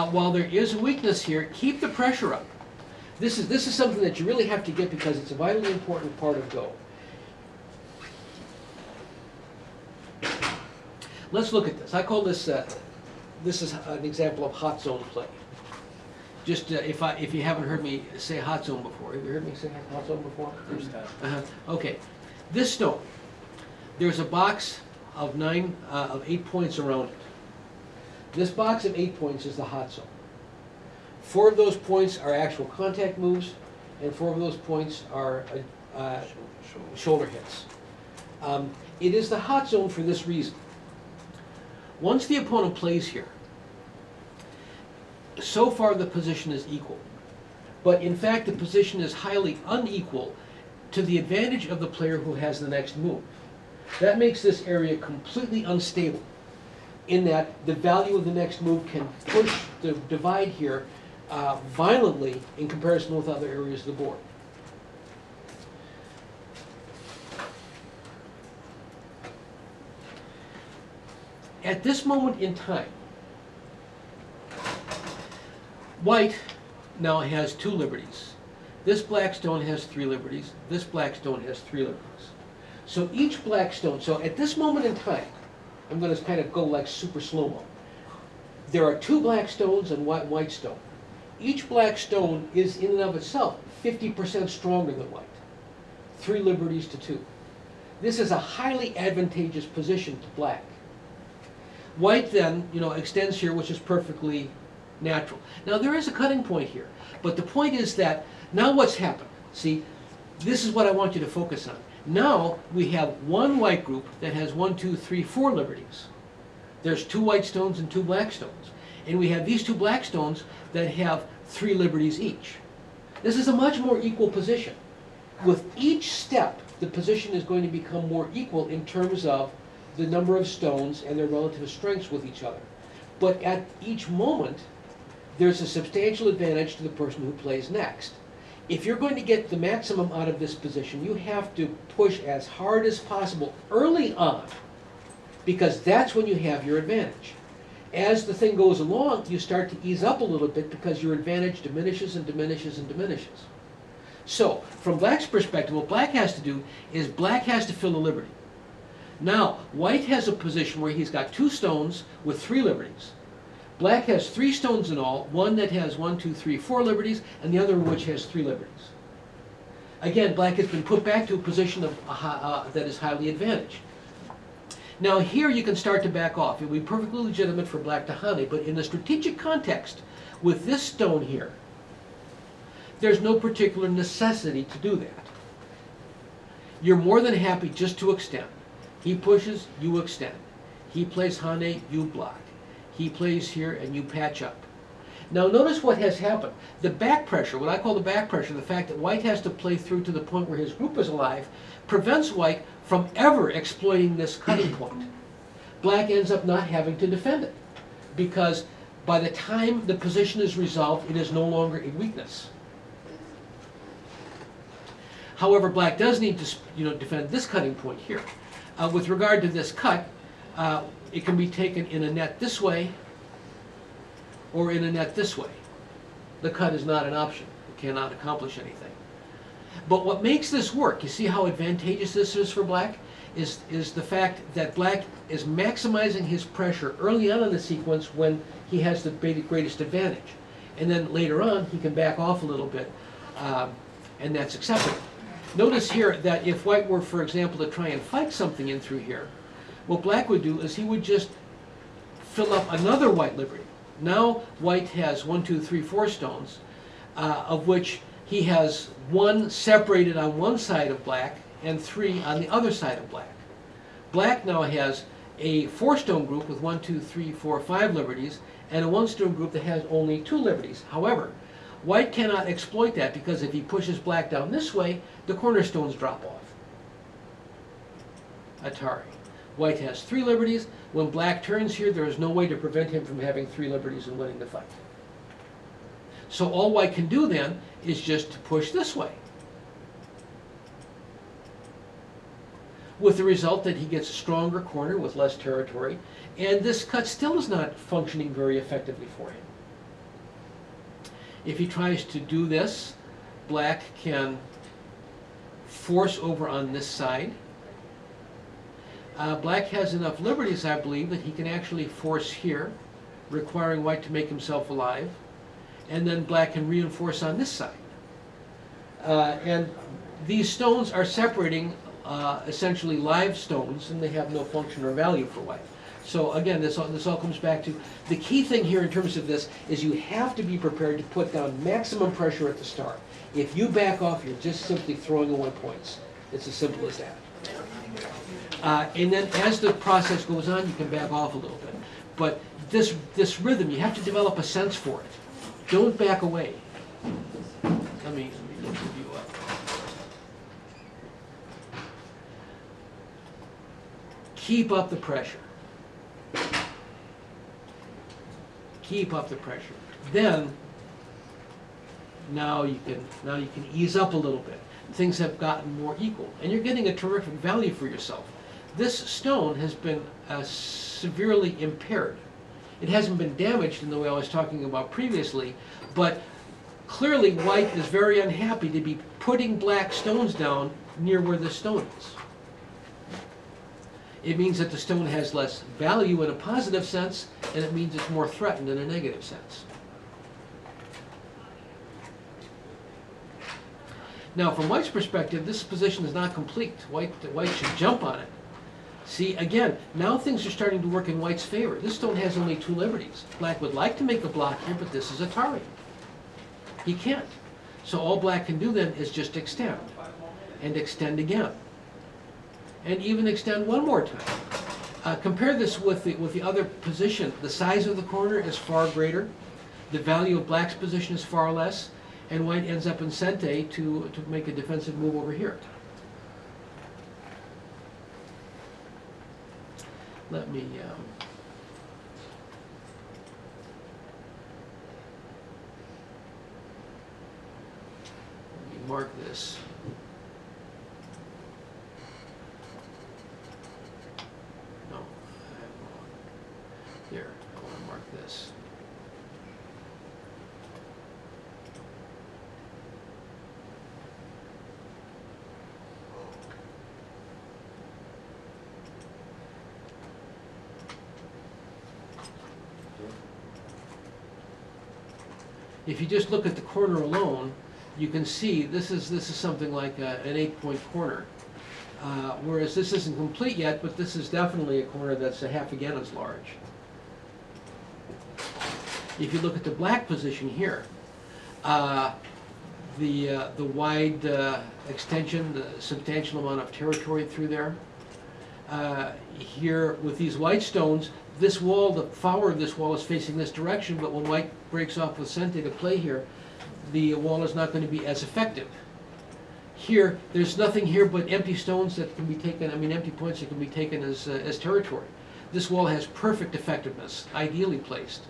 while there is a weakness here, keep the pressure up. This is something that you really have to get because it's a vitally important part of Go. Let's look at this. I call this, this is an example of hot zone play. Just if you haven't heard me say hot zone before. Have you heard me say hot zone before? First time. Okay. This stone, there's a box of 8 points around it. This box of 8 points is the hot zone. 4 of those points are actual contact moves, and 4 of those points are shoulder hits. It is the hot zone for this reason. Once the opponent plays here, so far the position is equal. But in fact the position is highly unequal to the advantage of the player who has the next move. That makes this area completely unstable in that the value of the next move can push the divide here violently in comparison with other areas of the board. At this moment in time, white now has 2 liberties. This black stone has 3 liberties. This black stone has 3 liberties. So each black stone, so at this moment in time, I'm going to kind of go like super slow-mo. There are 2 black stones and one white stone. Each black stone is in and of itself 50% stronger than white. 3 liberties to 2. This is a highly advantageous position to black. White then, extends here, which is perfectly natural. Now there is a cutting point here, but the point is that now what's happened? See, this is what I want you to focus on. Now we have one white group that has 1, 2, 3, 4 liberties. There's 2 white stones and 2 black stones. And we have these 2 black stones that have 3 liberties each. This is a much more equal position. With each step, the position is going to become more equal in terms of the number of stones and their relative strengths with each other. But at each moment, there's a substantial advantage to the person who plays next. If you're going to get the maximum out of this position, you have to push as hard as possible early on, because that's when you have your advantage. As the thing goes along, you start to ease up a little bit because your advantage diminishes and diminishes and diminishes. So, from black's perspective, what black has to do is black has to fill the liberty. Now, white has a position where he's got 2 stones with 3 liberties. Black has 3 stones in all, one that has 1, 2, 3, 4 liberties, and the other which has 3 liberties. Again, black has been put back to a position of, that is highly advantaged. Now here you can start to back off. It would be perfectly legitimate for black to honey, but in the strategic context, with this stone here, there's no particular necessity to do that. You're more than happy just to extend. He pushes, you extend. He plays hane, you block. He plays here and you patch up. Now notice what has happened. The back pressure, what I call the back pressure, the fact that white has to play through to the point where his group is alive, prevents white from ever exploiting this cutting point. Black ends up not having to defend it, because by the time the position is resolved, it is no longer a weakness. However, black does need to defend this cutting point here. With regard to this cut, it can be taken in a net this way or in a net this way. The cut is not an option. It cannot accomplish anything. But what makes this work, you see how advantageous this is for black, is the fact that black is maximizing his pressure early on in the sequence when he has the greatest advantage. And then later on, he can back off a little bit, and that's acceptable. Notice here that if white were, for example, to try and fight something in through here, what black would do is he would just fill up another white liberty. Now white has 1, 2, 3, 4 stones, of which he has 1 separated on one side of black and 3 on the other side of black. Black now has a 4-stone group with 1, 2, 3, 4, 5 liberties, and a 1-stone group that has only 2 liberties. However, white cannot exploit that, because if he pushes black down this way, the cornerstones drop off. Atari. White has 3 liberties. When black turns here, there is no way to prevent him from having 3 liberties and winning the fight. So all white can do then is just to push this way, with the result that he gets a stronger corner with less territory, and this cut still is not functioning very effectively for him. If he tries to do this, black can force over on this side. Black has enough liberties, I believe, that he can actually force here, requiring white to make himself alive, and then black can reinforce on this side. And these stones are separating essentially live stones, and they have no function or value for white. So again, this all comes back to, the key thing here in terms of this is you have to be prepared to put down maximum pressure at the start. If you back off, you're just simply throwing away points. It's as simple as that. And then as the process goes on, you can back off a little bit. But this rhythm, you have to develop a sense for it. Don't back away. Let me look the view up. Keep up the pressure. Keep up the pressure. Then, now you can ease up a little bit. Things have gotten more equal, and you're getting a terrific value for yourself. This stone has been severely impaired. It hasn't been damaged in the way I was talking about previously, but clearly white is very unhappy to be putting black stones down near where the stone is. It means that the stone has less value in a positive sense, and it means it's more threatened in a negative sense. Now, from white's perspective, this position is not complete. White should jump on it. See, again, now things are starting to work in white's favor. This stone has only 2 liberties. Black would like to make a block here, but this is Atari. He can't. So all black can do then is just extend, and extend again, and even extend one more time. Compare this with the other position. The size of the corner is far greater. The value of black's position is far less, and white ends up in sente to make a defensive move over here. Let me mark this. No, I'm wrong. There, I want to mark this. If you just look at the corner alone, you can see this is something like an 8-point corner. Whereas this isn't complete yet, but this is definitely a corner that's a half again as large. If you look at the black position here, the wide extension, the substantial amount of territory through there. Here with these white stones, this wall, the flower of this wall is facing this direction, but when white breaks off with sente to play here, the wall is not going to be as effective. Here, there's nothing here but empty stones that can be taken, empty points that can be taken as territory. This wall has perfect effectiveness, ideally placed.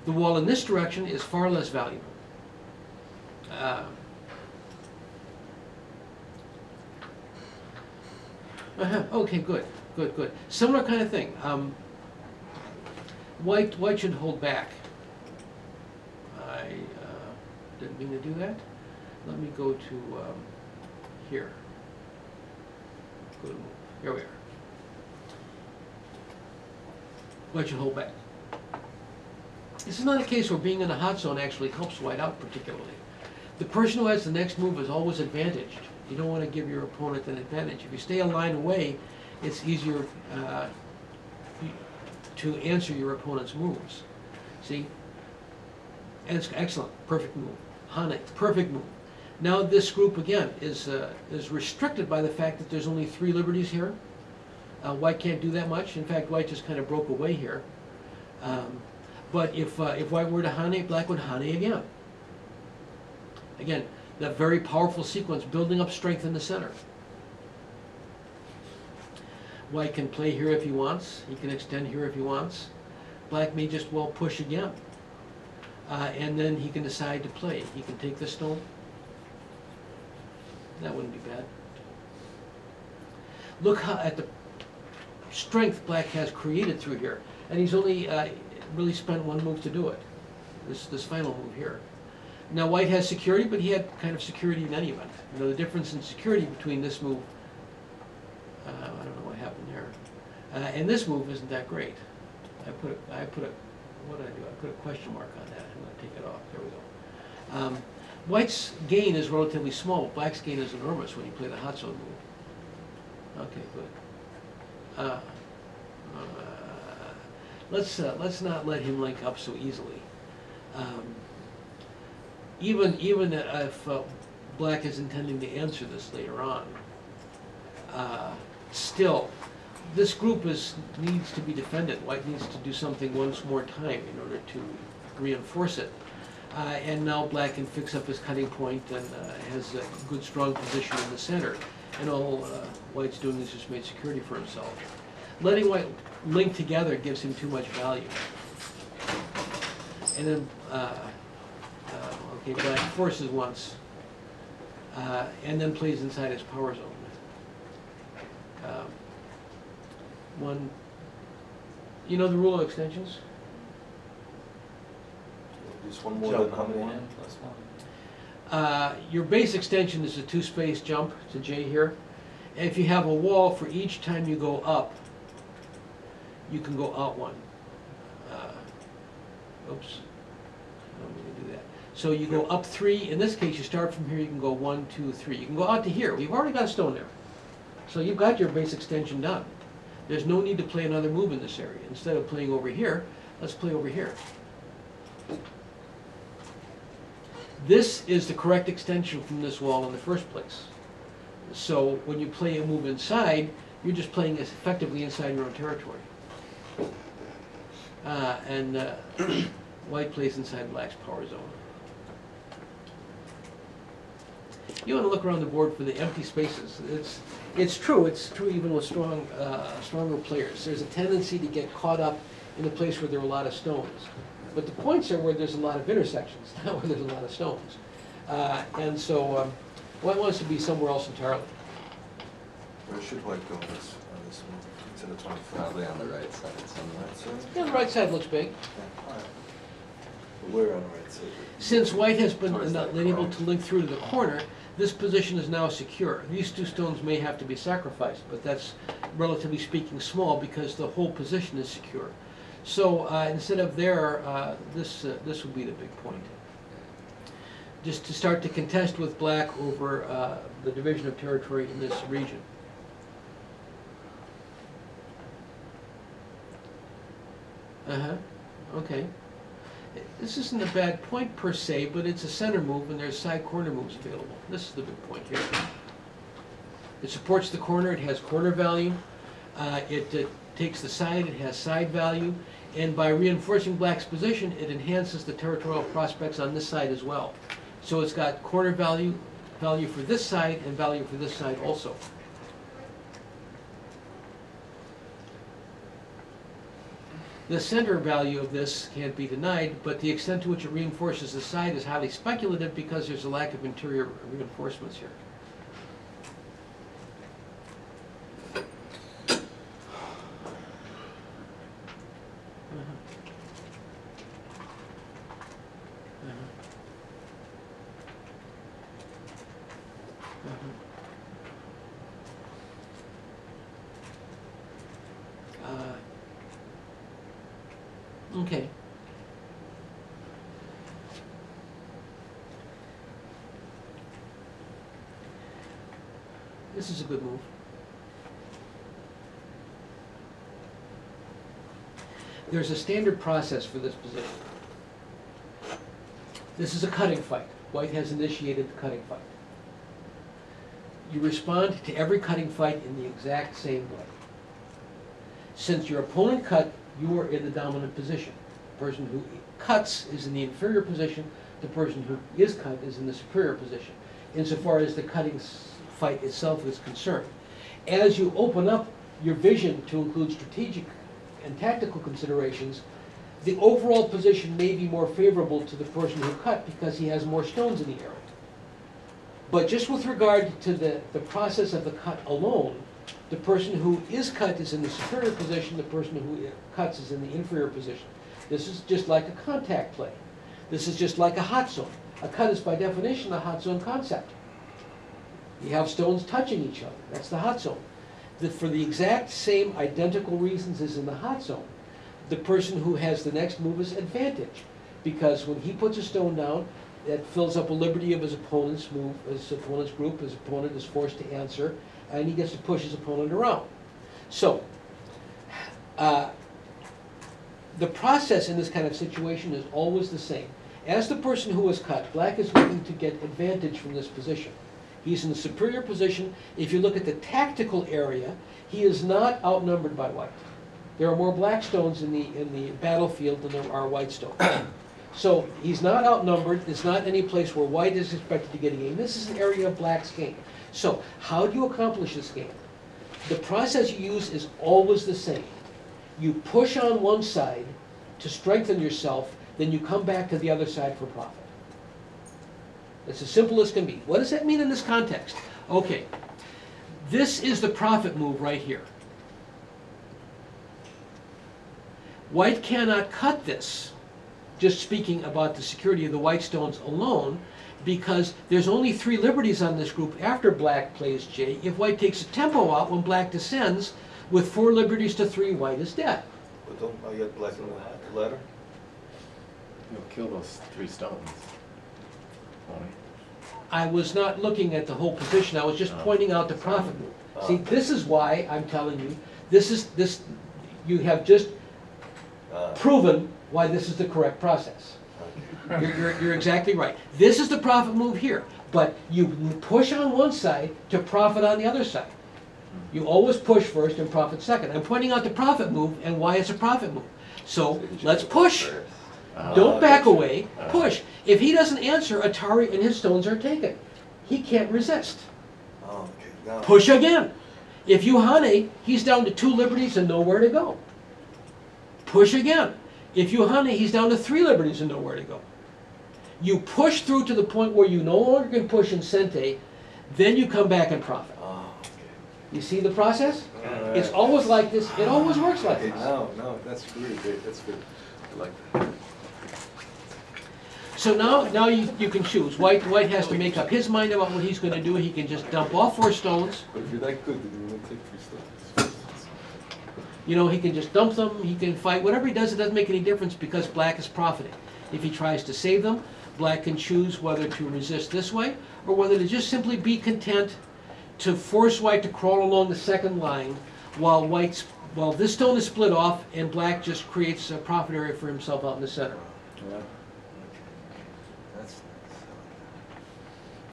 The wall in this direction is far less valuable. Okay, good. Similar kind of thing. White should hold back. I didn't mean to do that. Let me go to here. Good move. Here we are. White should hold back. This is not a case where being in a hot zone actually helps white out particularly. The person who has the next move is always advantaged. You don't want to give your opponent an advantage. If you stay a line away, it's easier to answer your opponent's moves. See? And it's excellent. Perfect move. Hane, perfect move. Now this group again is restricted by the fact that there's only 3 liberties here. White can't do that much. In fact, white just kind of broke away here. But if white were to hane, black would hane again. Again, that very powerful sequence, building up strength in the center. White can play here if he wants. He can extend here if he wants. Black may just well push again. And then he can decide to play. He can take the stone. That wouldn't be bad. Look at the strength black has created through here. And he's only really spent 1 move to do it. This final move here. Now white has security, but he had kind of security in any event. You know, the difference in security between this move, I don't know what happened there, and this move isn't that great. What did I do? I put a question mark on that. I'm going to take it off. There we go. White's gain is relatively small. Black's gain is enormous when you play the hot zone move. Okay, good. Let's not let him link up so easily. Even if Black is intending to answer this later on, still, this group needs to be defended. White needs to do something once more time in order to reinforce it. And now Black can fix up his cutting point and has a good strong position in the center. And all White's doing is just made security for himself. Letting White link together gives him too much value. And then, okay, Black forces once, and then plays inside his power zone. You know the rule of extensions? Just one more than how many? Plus one. Your base extension is a two-space jump, it's a J here. And if you have a wall, for each time you go up, you can go out one. Oops, I'm going to do that. So you go up 3, in this case you start from here, you can go 1, 2, 3. You can go out to here, we've already got a stone there. So you've got your base extension done. There's no need to play another move in this area. Instead of playing over here, let's play over here. This is the correct extension from this wall in the first place. So when you play a move inside, you're just playing effectively inside your own territory. White plays inside Black's power zone. You want to look around the board for the empty spaces. It's true even with stronger players. There's a tendency to get caught up in a place where there are a lot of stones. But the points are where there's a lot of intersections, not where there's a lot of stones. And so White wants to be somewhere else entirely. Where should White go on this move? Instead of 25? Probably on the right side somewhere. Right side? Yeah, the right side looks big. All right. Where on the right side? Since White has been Towards not that been able crown. to link through to the corner, this position is now secure. These two stones may have to be sacrificed, but that's relatively speaking small because the whole position is secure. So instead of there, this would be the big point. Just to start to contest with Black over the division of territory in this region. Okay. This isn't a bad point per se, but it's a center move and there's side corner moves available. This is the big point here. It supports the corner, it has corner value. It takes the side, it has side value. And by reinforcing Black's position, it enhances the territorial prospects on this side as well. So it's got corner value, value for this side, and value for this side also. The center value of this can't be denied, but the extent to which it reinforces the side is highly speculative because there's a lack of interior reinforcements here. Okay. This is a good move. There's a standard process for this position. This is a cutting fight. White has initiated the cutting fight. You respond to every cutting fight in the exact same way. Since your opponent cut, you are in the dominant position. The person who cuts is in the inferior position. The person who is cut is in the superior position, insofar as the cutting fight itself is concerned. As you open up your vision to include strategic and tactical considerations, the overall position may be more favorable to the person who cut because he has more stones in the area. But just with regard to the process of the cut alone, the person who is cut is in the superior position, the person who cuts is in the inferior position. This is just like a contact play. This is just like a hot zone. A cut is by definition a hot zone concept. You have stones touching each other, that's the hot zone. For the exact same identical reasons as in the hot zone, the person who has the next move is advantage. Because when he puts a stone down, that fills up a liberty of his opponent's move, his opponent's group, his opponent is forced to answer, and he gets to push his opponent around. So, the process in this kind of situation is always the same. As the person who was cut, black is looking to get advantage from this position. He's in the superior position. If you look at the tactical area, he is not outnumbered by white. There are more black stones in the battlefield than there are white stones. So he's not outnumbered. It's not any place where white is expected to get a game. This is an area of black's game. So how do you accomplish this game? The process you use is always the same. You push on one side to strengthen yourself, then you come back to the other side for profit. It's as simple as can be. What does that mean in this context? Okay, this is the profit move right here. White cannot cut this, just speaking about the security of the white stones alone, because there's only 3 liberties on this group after black plays J. If white takes a tempo out when black descends, with 4 liberties to 3, white is dead. But don't I get black in the ladder? You'll kill those 3 stones. Won't he? I was not looking at the whole position, I was just pointing out the profit move. See, this is why I'm telling you, you have just proven why this is the correct process. You're exactly right. This is the profit move here, but you push on one side to profit on the other side. You always push first and profit second. I'm pointing out the profit move and why it's a profit move. So let's push. Don't back away, push. If he doesn't answer, Atari and his stones are taken. He can't resist. Okay, now. Push again. If you Hane, he's down to 2 liberties and nowhere to go. Push again. If you Hane, he's down to 3 liberties and nowhere to go. You push through to the point where you no longer can push in Sente, then you come back and profit. Okay. You see the process? Alright. It's always like this. It always works like Okay, this. no, that's really good. That's good. I like that. So now you can choose. White has to make up his mind about what he's going to do. He can just dump all 4 stones. But if you're that good, then you won't take 3 stones. You know, he can just dump them. He can fight. Whatever he does, it doesn't make any difference because black is profiting. If he tries to save them, black can choose whether to resist this way or whether to just simply be content to force white to crawl along the second line while this stone is split off and black just creates a profit area for himself out in the center. Yeah. That's